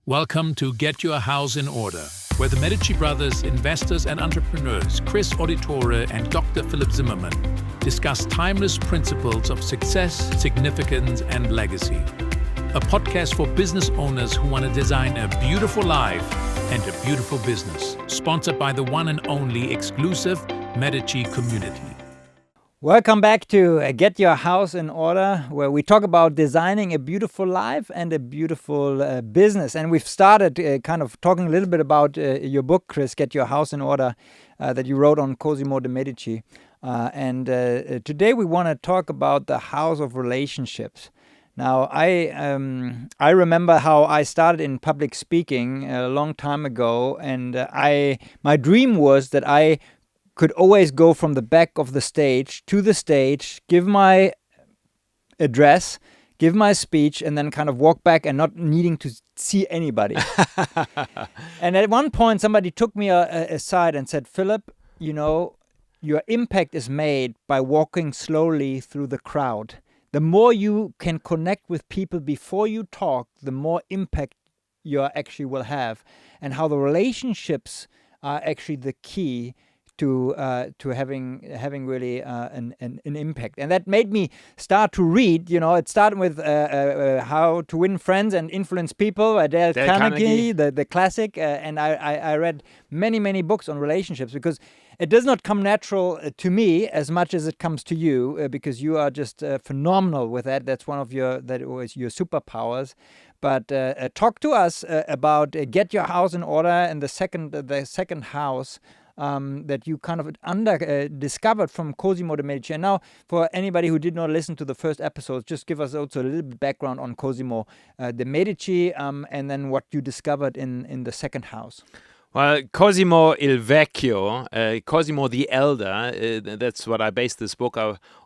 Welcome to Get Your House in Order, where the Medici brothers, investors and entrepreneurs, Chris Auditore and Dr. Philip Zimmermann, discuss timeless principles of success, significance and legacy. A podcast for business owners who want to design a beautiful life and a beautiful business. Sponsored by the one and only exclusive Medici community. Welcome back to Get Your House in Order, where we talk about designing a beautiful life and a beautiful business. And we've started kind of talking a little bit about your book, Chris, Get Your House in Order, that you wrote on Cosimo de Medici. And today we want to talk about the house of relationships. Now, I remember how I started in public speaking a long time ago, and my dream was that I could always go from the back of the stage to the stage, give my address, give my speech, and then kind of walk back and not needing to see anybody. And at one point, somebody took me aside and said, Philip, you know, your impact is made by walking slowly through the crowd. The more you can connect with people before you talk, the more impact you actually will have. And how the relationships are actually the key to having really an impact. And that made me start to read. You know, it started with How to Win Friends and Influence People, Dale Carnegie, the classic. And I read many books on relationships because it does not come natural to me as much as it comes to you, because you are just phenomenal with that. That's one of your superpowers. But talk to us about Get Your House in Order and the second house that you kind of discovered from Cosimo de Medici. And now, for anybody who did not listen to the first episode, just give us also a little bit background on Cosimo de Medici, and then what you discovered in the second house. Well, Cosimo il Vecchio, Cosimo the Elder, that's what I based this book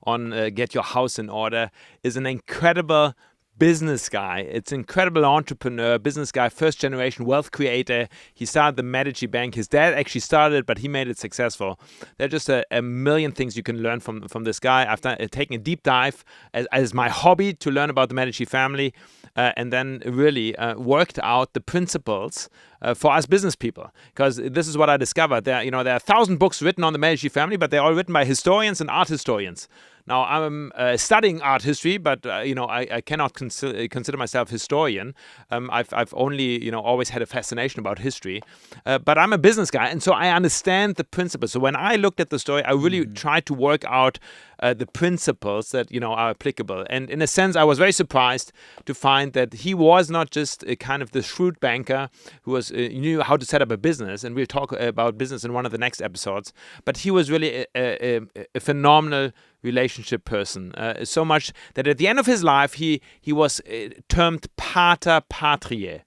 on, Get Your House in Order, is an incredible business guy. It's an incredible entrepreneur, business guy, first generation wealth creator. He started the Medici Bank. His dad actually started it, but he made it successful. There are just a million things you can learn from this guy. I've taken a deep dive as my hobby to learn about the Medici family, and then really worked out the principles for us business people. Because this is what I discovered. There are 1,000 books written on the Medici family, but they're all written by historians and art historians. Now, I'm studying art history, but I cannot consider myself a historian. I've only always had a fascination about history, but I'm a business guy, and so I understand the principles. So when I looked at the story, I really tried to work out the principles that are applicable. And in a sense, I was very surprised to find that he was not just a kind of the shrewd banker who knew how to set up a business, and we'll talk about business in one of the next episodes. But he was really a phenomenal relationship person, so much that at the end of his life he was termed pater patriae,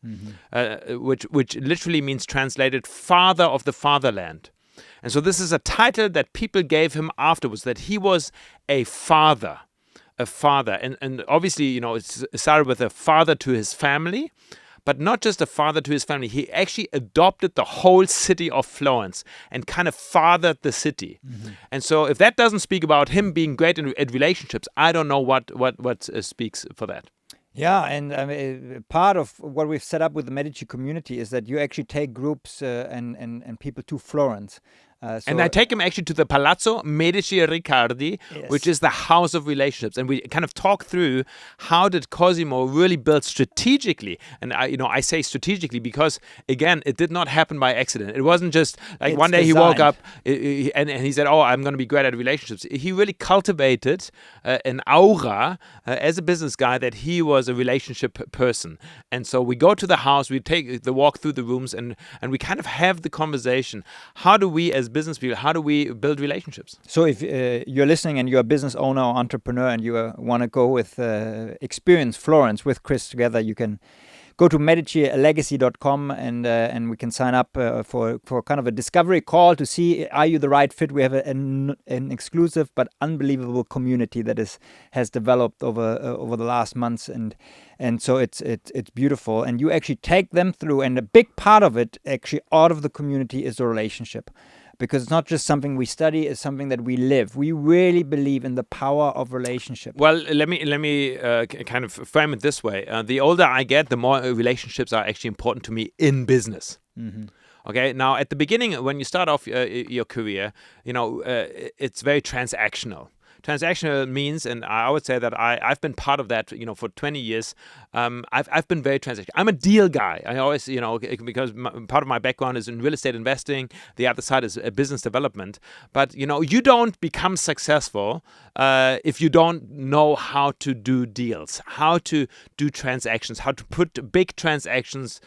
which literally means, translated, father of the fatherland. And so this is a title that people gave him afterwards, that he was a father. And obviously, it started with a father to his family, but not just a father to his family. He actually adopted the whole city of Florence and kind of fathered the city. And so if that doesn't speak about him being great at relationships, I don't know what speaks for that. Yeah, and part of what we've set up with the Medici community is that you actually take groups and people to Florence. And I take him actually to the Palazzo Medici Riccardi, yes, which is the house of relationships. And we kind of talk through how did Cosimo really build strategically. And I say strategically because, again, it did not happen by accident. It wasn't just like one day he woke up and he said, oh, I'm going to be great at relationships. He really cultivated an aura as a business guy that he was a relationship person. And so we go to the house, we take the walk through the rooms, and we kind of have the conversation. How do we, as business people, how do we build relationships? So if you're listening and you're a business owner or entrepreneur and you want to go with experience Florence with Chris together, you can go to medicilegacy.com and we can sign up for kind of a discovery call to see, are you the right fit? We have an exclusive but unbelievable community that has developed over the last months, and so it's beautiful. And you actually take them through, and a big part of it actually out of the community is the relationship. because it's not just something we study, it's something that we live. We really believe in the power of relationship. Well, let me kind of frame it this way. The older I get, the more relationships are actually important to me in business. Okay, now at the beginning, when you start off your career, it's very transactional. Transactional means, and I would say that I've been part of that, for 20 years. I've been very transactional. I'm a deal guy. I always, because part of my background is in real estate investing. The other side is business development. But, you don't become successful if you don't know how to do deals, how to do transactions, how to put big transactions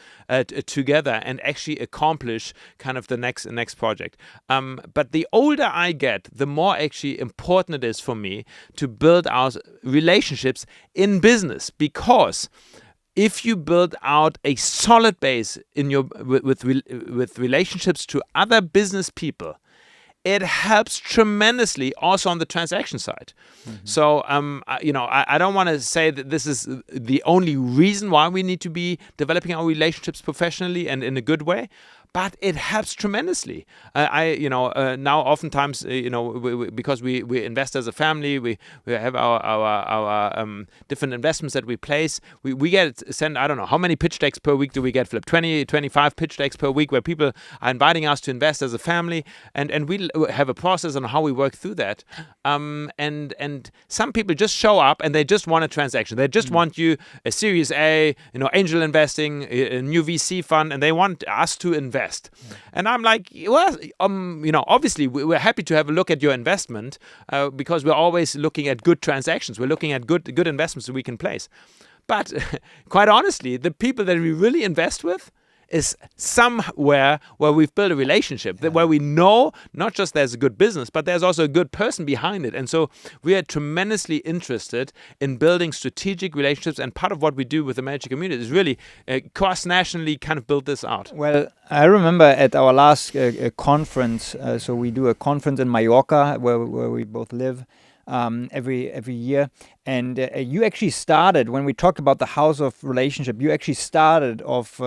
together and actually accomplish kind of the next project. But the older I get, the more actually important it is for me to build out relationships in business, because if you build out a solid base in your with relationships to other business people, it helps tremendously also on the transaction side. So, I don't want to say that this is the only reason why we need to be developing our relationships professionally and in a good way, but it helps tremendously. Now oftentimes, because we invest as a family, we have our different investments that we place. We send, I don't know, how many pitch decks per week do we get, Philip? 20, 25 pitch decks per week where people are inviting us to invest as a family. And we have a process on how we work through that. And some people just show up and they just want a transaction. They just want you a Series A, angel investing, a new VC fund, and they want us to invest. And I'm like, well, obviously we're happy to have a look at your investment because we're always looking at good transactions. We're looking at good investments that we can place. But quite honestly, the people that we really invest with is somewhere where we've built a relationship, where we know not just there's a good business, but there's also a good person behind it. And so we are tremendously interested in building strategic relationships. And part of what we do with the Medici community is really cross-nationally kind of build this out. Well, I remember at our last conference, so we do a conference in Mallorca where we both live. Every year, and you actually started when we talked about the house of relationship. You actually started of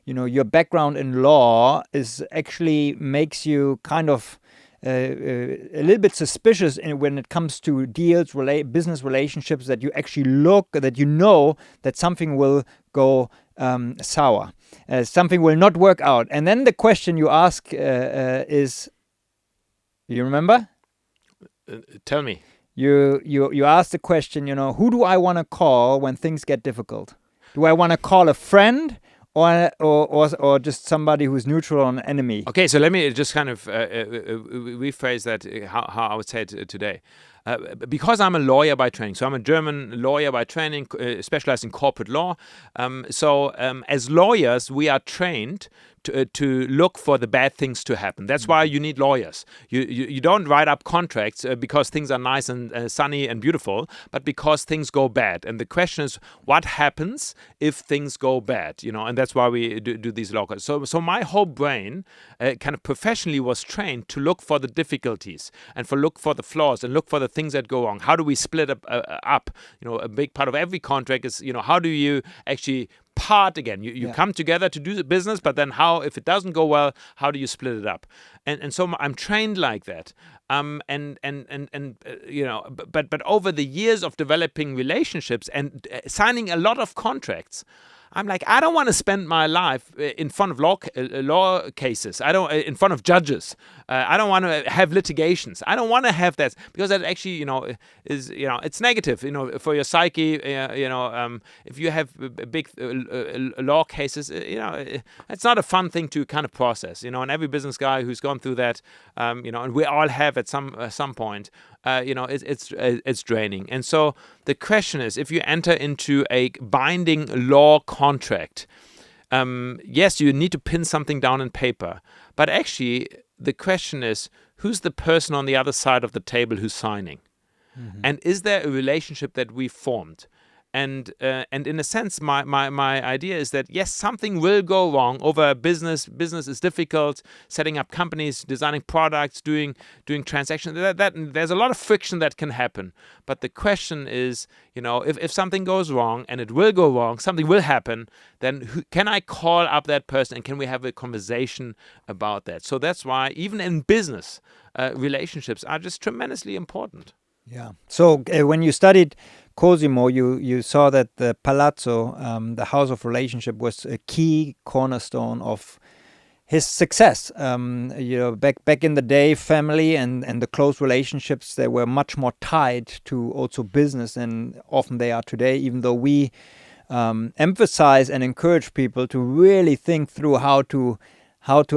your background in law is actually makes you kind of a little bit suspicious when it comes to deals, business relationships. That you actually that something will go sour, something will not work out, and then the question you ask is, you remember? Tell me. You ask the question, who do I want to call when things get difficult? Do I want to call a friend or just somebody who's neutral or an enemy? Okay, so let me just kind of rephrase that, how I would say it today. Because I'm a lawyer by training, so I'm a German lawyer by training, specialized in corporate law. So as lawyers, we are trained to look for the bad things to happen. That's why you need lawyers. You don't write up contracts because things are nice and sunny and beautiful, but because things go bad. And the question is, what happens if things go bad? And that's why we do these law courses. So my whole brain kind of professionally was trained to look for the difficulties and look for the flaws and look for the things that go wrong. How do we split up? A big part of every contract is, how do you actually part again? You come together to do the business, but then if it doesn't go well, how do you split it up? And so I'm trained like that. But over the years of developing relationships and signing a lot of contracts, I'm like, I don't want to spend my life in front of law cases. I don't in front of judges. I don't want to have litigations. I don't want to have that, because that actually, is it's negative. For your psyche. If you have big law cases, it's not a fun thing to kind of process. And every business guy who's gone through that, and we all have at some point. It's draining. And so the question is, if you enter into a binding law contract, yes, you need to pin something down in paper. But actually, the question is, who's the person on the other side of the table who's signing? Mm-hmm. And is there a relationship that we formed? And in a sense, my idea is that yes, something will go wrong over business. Business is difficult. Setting up companies, designing products, doing transactions. That there's a lot of friction that can happen. But the question is, if something goes wrong, and it will go wrong, something will happen. Then can I call up that person, and can we have a conversation about that? So that's why even in business, relationships are just tremendously important. Yeah. So when you studied Cosimo, you saw that the palazzo, the house of relationship, was a key cornerstone of his success. Back in the day, family and the close relationships, they were much more tied to also business than often they are today, even though we emphasize and encourage people to really think through how to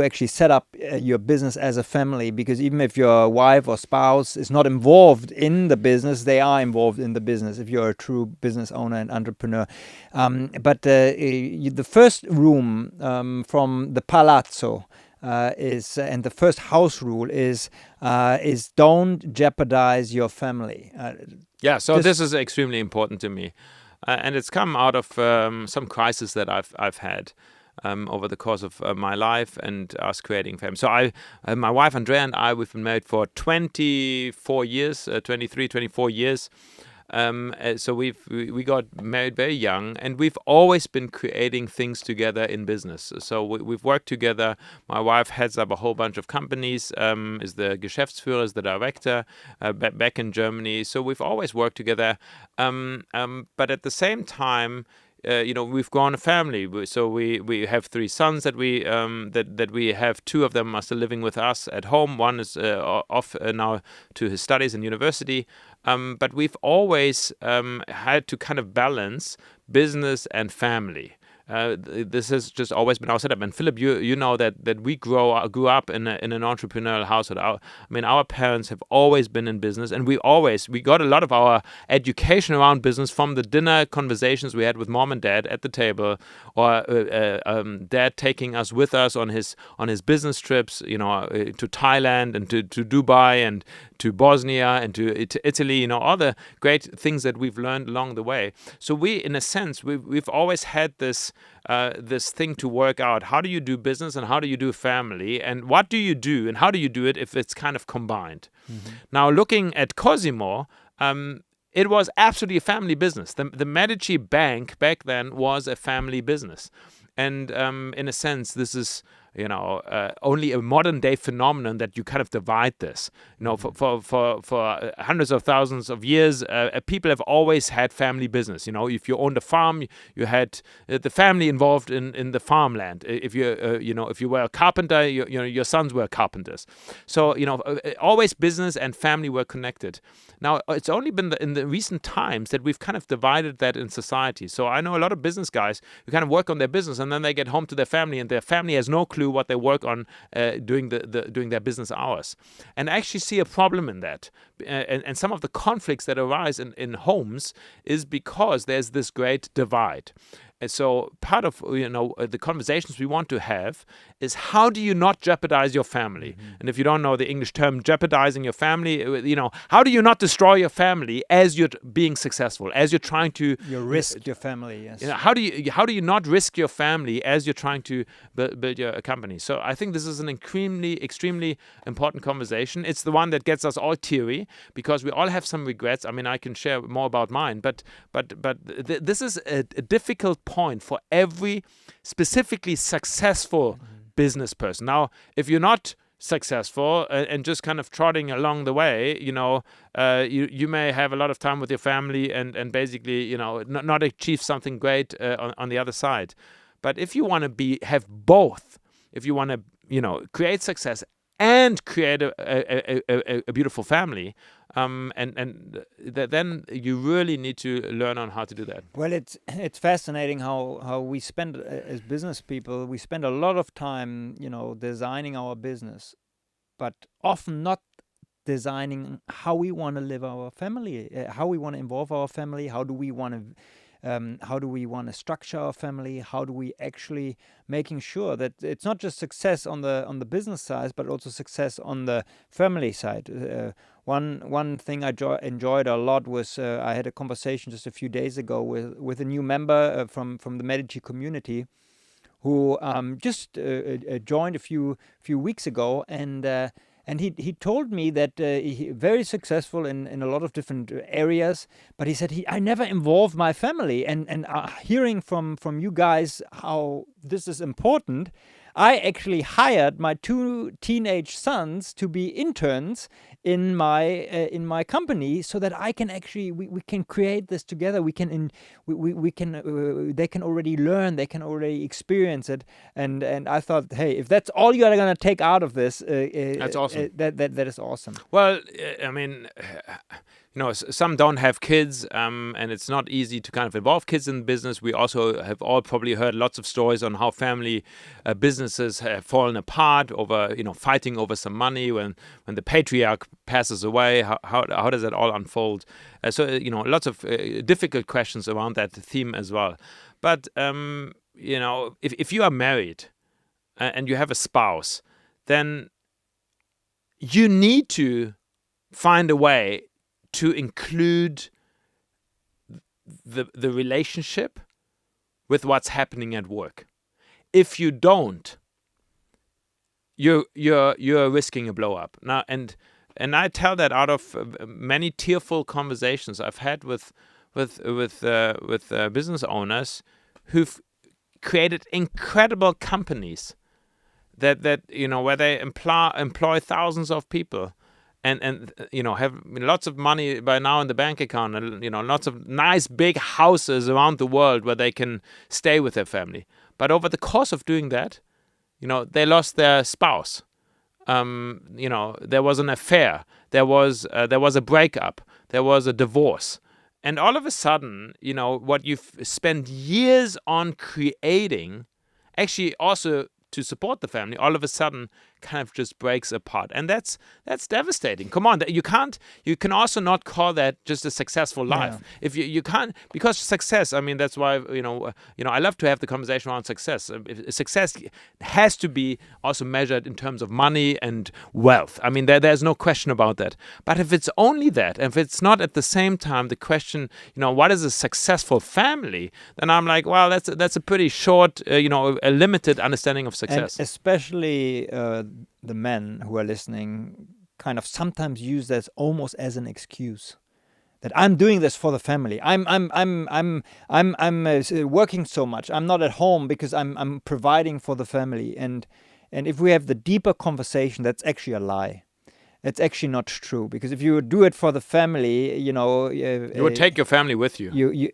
actually set up your business as a family, because even if your wife or spouse is not involved in the business, they are involved in the business if you're a true business owner and entrepreneur. But the first room from the palazzo and the first house rule is don't jeopardize your family. So this is extremely important to me, and it's come out of some crises that I've had. Over the course of my life and us creating family. So my wife Andrea and I, we've been married for 24 years, 24 years. So we got married very young, and we've always been creating things together in business. So we've worked together. My wife heads up a whole bunch of companies, is the Geschäftsführer, is the director back in Germany. So we've always worked together. But at the same time, we've grown a family. So we have 3 sons that we have. 2 of them are still living with us at home. One is off now to his studies in university. But we've always had to kind of balance business and family. This has just always been our setup. And Philip, you know that we grew up in an entrepreneurial household. Our parents have always been in business, and we got a lot of our education around business from the dinner conversations we had with mom and dad at the table, or dad taking us with us on his business trips, to Thailand and to Dubai and to Bosnia and to Italy, all the great things that we've learned along the way. So we, in a sense, we've always had this thing to work out. How do you do business and how do you do family, and what do you do and how do you do it if it's kind of combined? Mm-hmm. Now, looking at Cosimo, it was absolutely a family business. The Medici Bank back then was a family business. And in a sense, this is only a modern day phenomenon that you kind of divide this. For hundreds of thousands of years, people have always had family business. If you owned a farm, you had the family involved in the farmland. If you were a carpenter, your sons were carpenters. So always business and family were connected. Now it's only been in the recent times that we've kind of divided that in society. So I know a lot of business guys who kind of work on their business, and then they get home to their family, and their family has no clue what they work on during their business hours. And I actually see a problem in that. And some of the conflicts that arise in homes is because there's this great divide. And so part of the conversations we want to have is, how do you not jeopardize your family? Mm-hmm. And if you don't know the English term jeopardizing your family, how do you not destroy your family as you're being successful, as you're trying to risk your family? Yes. How do you not risk your family as you're trying to build your company? So I think this is an extremely important conversation. It's the one that gets us all teary, because we all have some regrets. I mean, I can share more about mine, but this is a difficult point for every specifically successful business person. Now, if you're not successful and just kind of trotting along the way, you may have a lot of time with your family and basically, not achieve something great on the other side. But if you want to have both, if you want to, create success and create a beautiful family, then you really need to learn on how to do that. Well, it's fascinating how we spend, as business people, we spend a lot of time, designing our business, but often not designing how we want to live our family, how we want to involve our family, how do we want to how do we want to structure our family, how do we actually making sure that it's not just success on the business side, but also success on the family side. One thing I enjoyed a lot was I had a conversation just a few days ago with a new member from the Medici community, who just joined a few weeks ago, and he told me that he very successful in a lot of different areas, but he said I never involved my family, and hearing from you guys how this is important, I actually hired my 2 teenage sons to be interns in my company, so that I can actually we can create this together. We can they can already learn, they can already experience it, and I thought, hey, if that's all you are going to take out of this, that's awesome. That is awesome. Well, I mean, some don't have kids, and it's not easy to kind of involve kids in business. We also have all probably heard lots of stories on how family businesses have fallen apart over, fighting over some money when the patriarch passes away. How does that all unfold? So lots of difficult questions around that theme as well. But if you are married and you have a spouse, then you need to find a way to include the relationship with what's happening at work. If you don't, you're risking a blow up. Now, and I tell that out of many tearful conversations I've had with business owners who've created incredible companies that where they employ thousands of people. And have lots of money by now in the bank account, and lots of nice big houses around the world where they can stay with their family. But over the course of doing that, they lost their spouse. There was an affair. There was a breakup. There was a divorce. And all of a sudden, what you've spent years on creating, actually also to support the family, all of a sudden kind of just breaks apart, and that's devastating. Come on, you can also not call that just a successful life. Yeah. If you can't, because success, I mean, that's why I love to have the conversation around success. Success has to be also measured in terms of money and wealth. I mean, there's no question about that. But if it's only that, and if it's not at the same time the question, what is a successful family, then I'm like, well, that's a pretty short, a limited understanding of success. And especially the men who are listening kind of sometimes use that almost as an excuse, that I'm doing this for the family. I'm working so much. I'm not at home because I'm providing for the family. And if we have the deeper conversation, that's actually a lie. It's actually not true, because if you do it for the family, you would take your family with you. You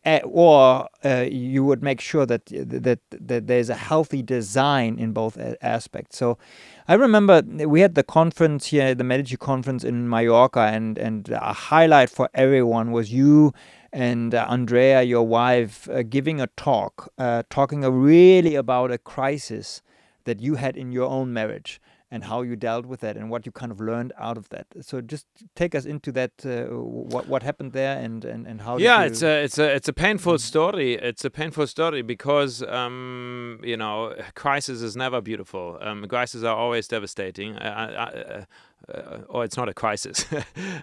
would make sure that there's a healthy design in both aspects. So I remember we had the conference here, the Medici conference in Mallorca, and a highlight for everyone was you and Andrea, your wife, giving a talk, talking really about a crisis that you had in your own marriage, and how you dealt with that, and what you kind of learned out of that. So just take us into that. What happened there, and how? Yeah, it's a painful story. It's a painful story because crisis is never beautiful. Crises are always devastating. Or it's not a crisis.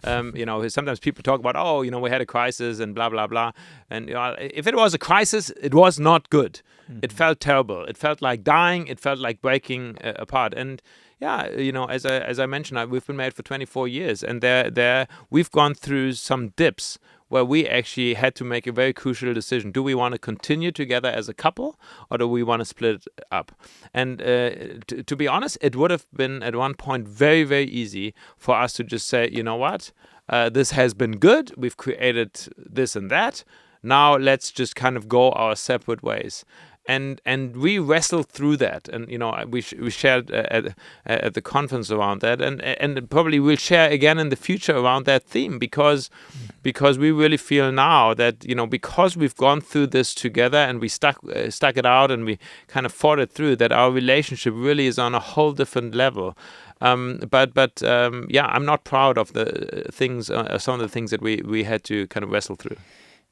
Sometimes people talk about, we had a crisis and blah blah blah. And if it was a crisis, it was not good. Mm-hmm. It felt terrible. It felt like dying. It felt like breaking apart. And yeah, as I mentioned, we've been married for 24 years, and there we've gone through some dips where we actually had to make a very crucial decision. Do we want to continue together as a couple, or do we want to split up? And to be honest, it would have been at one point very, very easy for us to just say, you know what, this has been good. We've created this and that. Now let's just kind of go our separate ways. And we wrestled through that, and we shared at the conference around that, and probably we'll share again in the future around that theme, because we really feel now that because we've gone through this together and we stuck it out and we kind of fought it through, that our relationship really is on a whole different level. But I'm not proud of the things, some of the things that we had to kind of wrestle through.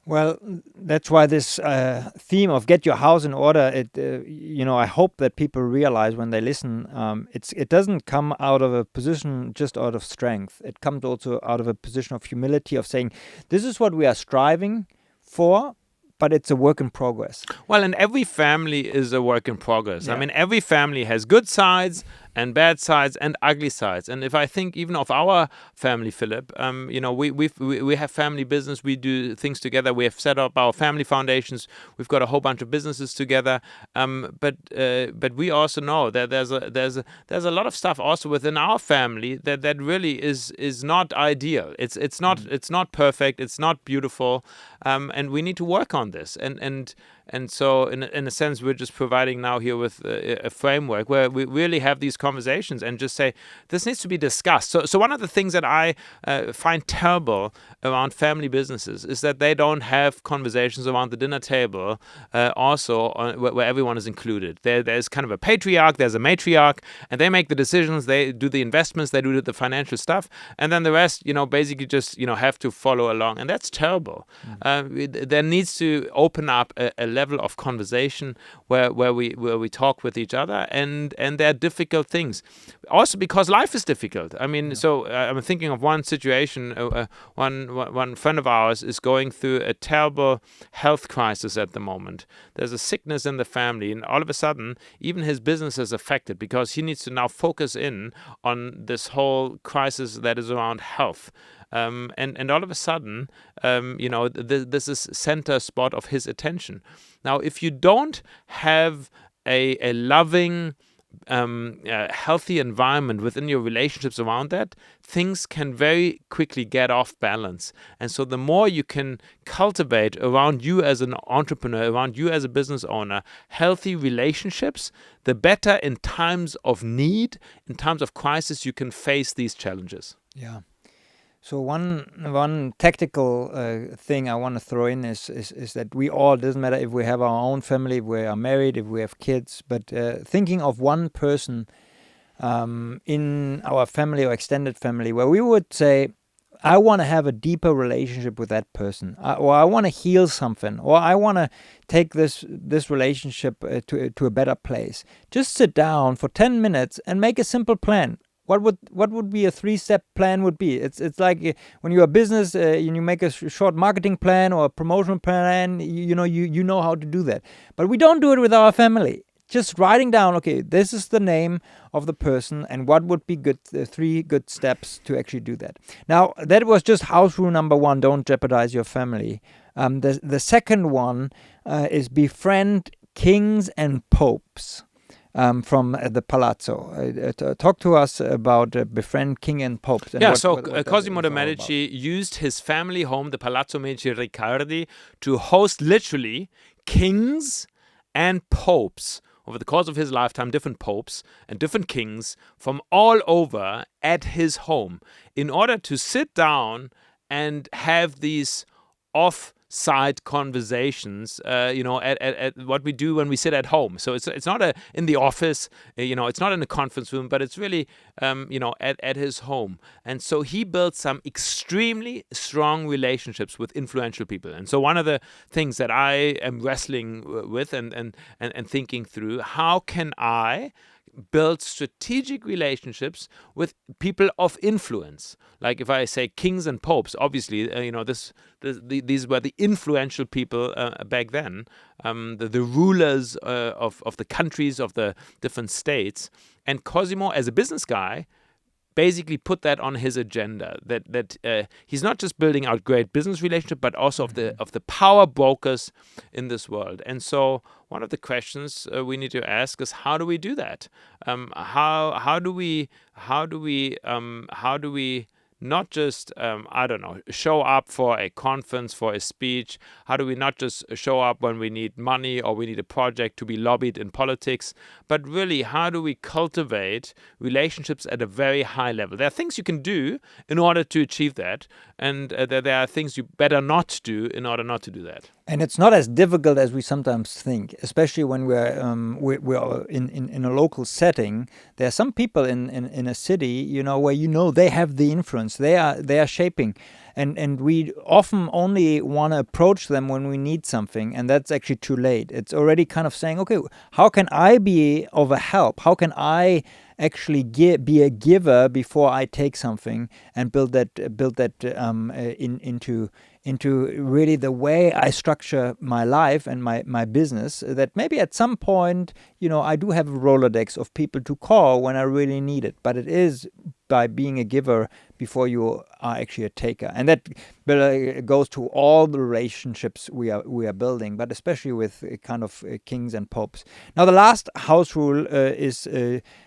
Well, that's why this theme of get your house in order. I hope that people realize when they listen, it doesn't come out of a position just out of strength. It comes also out of a position of humility, of saying, this is what we are striving for, but it's a work in progress. Well, and every family is a work in progress. Yeah. I mean, every family has good sides and bad sides and ugly sides. And if I think even of our family, Philip, we have family business. We do things together. We have set up our family foundations. We've got a whole bunch of businesses together. But we also know that there's a lot of stuff also within our family that really is not ideal. It's not perfect. It's not beautiful. And we need to work on this. And so, in a sense, we're just providing now here with a framework where we really have these conversations and just say, this needs to be discussed. So one of the things that I find terrible around family businesses is that they don't have conversations around the dinner table where everyone is included. There's kind of a patriarch, there's a matriarch, and they make the decisions, they do the investments, they do the financial stuff, and then the rest, basically just, have to follow along. And that's terrible. There needs to open up a level of conversation where we talk with each other, and there are difficult things. Also because life is difficult. I mean, so I'm thinking of one situation. One friend of ours is going through a terrible health crisis at the moment. There's a sickness in the family, and all of a sudden, even his business is affected because he needs to now focus in on this whole crisis that is around health. And all of a sudden, this is center spot of his attention. Now, if you don't have a loving, healthy environment within your relationships around that, things can very quickly get off balance. And so the more you can cultivate around you as an entrepreneur, around you as a business owner, healthy relationships, the better in times of need, in times of crisis, you can face these challenges. Yeah. So one tactical thing I want to throw in is that we all, doesn't matter if we have our own family, if we are married, if we have kids, but thinking of one person in our family or extended family where we would say, I want to have a deeper relationship with that person, or I want to heal something, or I want to take this relationship to a better place. Just sit down for 10 minutes and make a simple plan. What would be a 3-step plan would be? It's like when you're a business, you make a short marketing plan or a promotional plan. You know how to do that, but we don't do it with our family. Just writing down, okay, this is the name of the person, and what would be good 3 good steps to actually do that. Now that was just house rule number 1: don't jeopardize your family. The second one is befriend kings and popes. From the Palazzo. Talk to us about befriend king and popes. And what Cosimo de Medici used his family home, the Palazzo Medici Riccardi, to host literally kings and popes over the course of his lifetime, different popes and different kings from all over at his home in order to sit down and have these off-site conversations, at what we do when we sit at home. So it's not in the office, it's not in a conference room, but it's really, at his home. And so he built some extremely strong relationships with influential people. And so one of the things that I am wrestling with and thinking through, how can I build strategic relationships with people of influence? Like if I say kings and popes, obviously, these were the influential people back then, the rulers of the countries, of the different states. And Cosimo, as a business guy, basically put that on his agenda, that he's not just building out great business relationships, but also of the power brokers in this world. And so one of the questions we need to ask is, how do we do that? How do we not just, show up for a conference, for a speech? How do we not just show up when we need money or we need a project to be lobbied in politics? But really, how do we cultivate relationships at a very high level? There are things you can do in order to achieve that, and there are things you better not do in order not to do that. And it's not as difficult as we sometimes think, especially when we're in a local setting. There are some people in a city, where they have the influence. They are shaping, and we often only want to approach them when we need something, and that's actually too late. It's already kind of saying, okay, how can I be of a help? How can I actually be a giver before I take something and build that into really the way I structure my life and my business, that maybe at some point, I do have a Rolodex of people to call when I really need it. But it is by being a giver before you are actually a taker. And that goes to all the relationships we are building, but especially with kind of kings and popes. Now, the last house rule is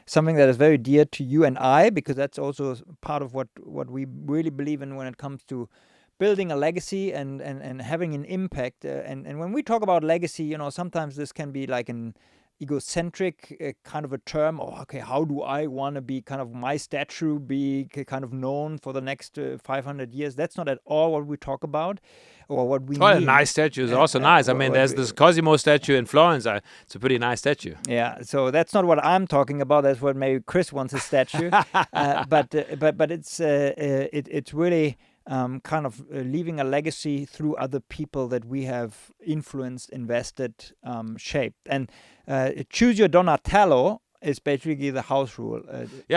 something that is very dear to you and I, because that's also part of what we really believe in when it comes to building a legacy and having an impact. And when we talk about legacy, sometimes this can be like an egocentric kind of a term. Okay, how do I want to be kind of my statue be kind of known for the next 500 years? That's not at all what we talk about or what we mean. A nice statue is also nice. I mean, there's this Cosimo statue in Florence. It's a pretty nice statue. Yeah, so that's not what I'm talking about. That's what maybe Chris wants, a statue. But it's really kind of leaving a legacy through other people that we have influenced, invested, shaped. And choose your Donatello is basically the house rule.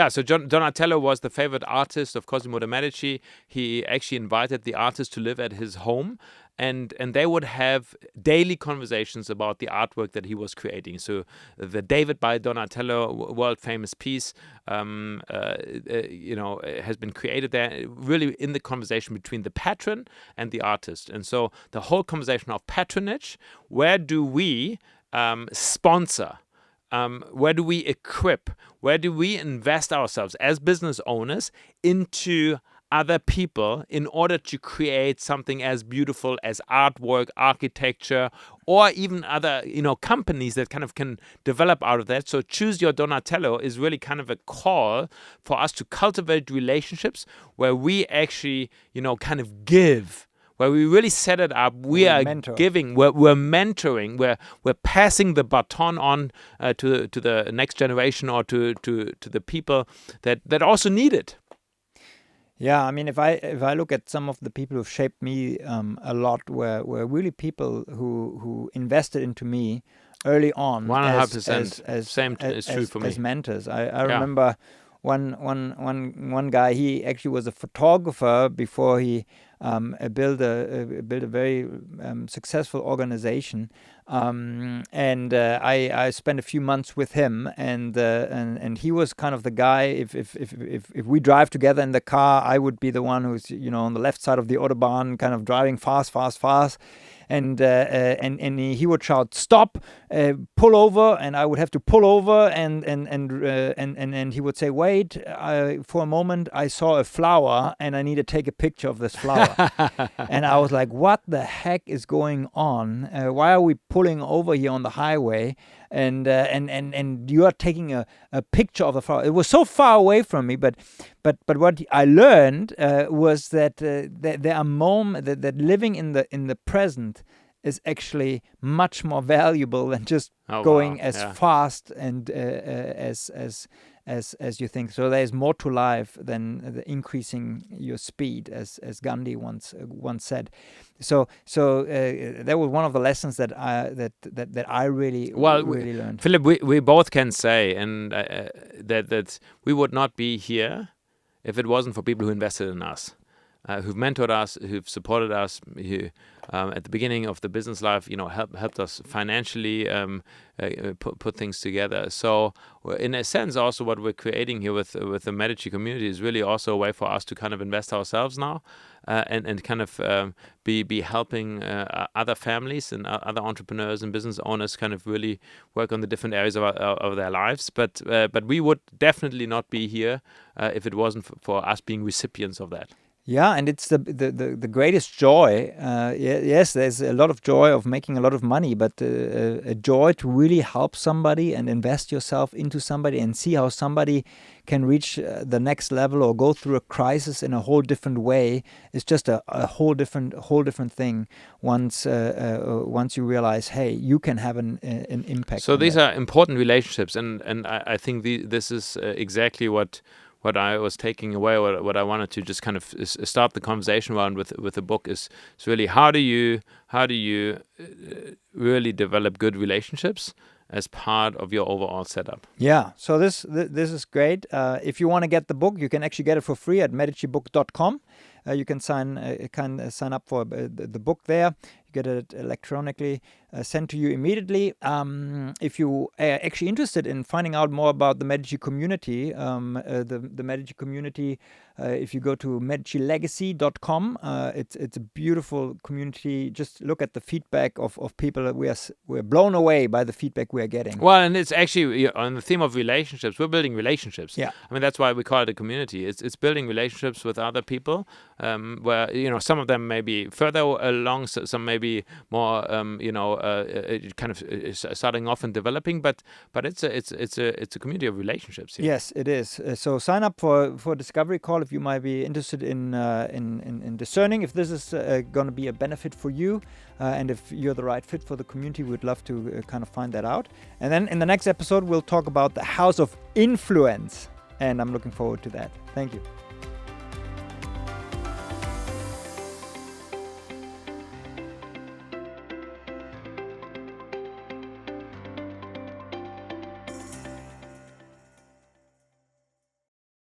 So Donatello was the favorite artist of Cosimo de Medici. He actually invited the artist to live at his home, and they would have daily conversations about the artwork that he was creating. So the David by Donatello, world famous piece, has been created there, really in the conversation between the patron and the artist. And so the whole conversation of patronage, where do we sponsor? Where do we equip? Where do we invest ourselves as business owners into other people in order to create something as beautiful as artwork, architecture, or even other, companies that kind of can develop out of that? So choose your Donatello is really kind of a call for us to cultivate relationships where we actually, kind of give. Where we really set it up, we are giving, we're mentoring, we're passing the baton on to the next generation or to the people that also need it. Yeah, I mean, if I look at some of the people who've shaped me a lot, were really people who invested into me early on. 100%. Same is true for me. As mentors. I remember one guy. He actually was a photographer before he built a very successful organization. And I spent a few months with him, and he was kind of the guy. If we drive together in the car, I would be the one who's on the left side of the autobahn, kind of driving fast, and he would shout, "Stop! Pull over!" And I would have to pull over, and he would say, "Wait! For a moment, I saw a flower, and I need to take a picture of this flower." And I was like, "What the heck is going on? Why are we pulling over here on the highway? And you are taking a picture of the flower?" It was so far away from me, but what I learned was that there are moments that living in the present is actually much more valuable than just going as fast and as you think. So there is more to life than the increasing your speed, as Gandhi once said. So that was one of the lessons that I really learned. Philip, we both can say and that we would not be here if it wasn't for people who invested in us, who've mentored us, who've supported us, who at the beginning of the business life, helped us financially put things together. So in a sense, also what we're creating here with the Medici community is really also a way for us to kind of invest ourselves now and kind of be helping other families and other entrepreneurs and business owners kind of really work on the different areas of their lives. But we would definitely not be here if it wasn't for us being recipients of that. Yeah, and it's the greatest joy. Yes, there's a lot of joy of making a lot of money, but a joy to really help somebody and invest yourself into somebody and see how somebody can reach the next level or go through a crisis in a whole different way is just a whole different thing. Once you realize, hey, you can have an impact. So these are important relationships, and I think this is exactly what I was taking away, or what I wanted to just kind of start the conversation around with the book is really how do you really develop good relationships as part of your overall setup. Yeah, so this is great. If you want to get the book, you can actually get it for free at medicibook.com. You can sign up for the book there. You get it electronically sent to you immediately. If you are actually interested in finding out more about the Medici community, the Medici community, if you go to medicilegacy.com, it's a beautiful community. Just look at the feedback of people. We're blown away by the feedback we are getting. Well, and it's actually on the theme of relationships. We're building relationships. Yeah, I mean that's why we call it a community. It's building relationships with other people, where some of them may be further along, some may be more kind of starting off and developing, but it's a community of relationships here. Yes, it is. So sign up for a discovery call if you might be interested in discerning if this is going to be a benefit for you, and if you're the right fit for the community. We'd love to kind of find that out. And then in the next episode, we'll talk about the house of influence, and I'm looking forward to that. Thank you.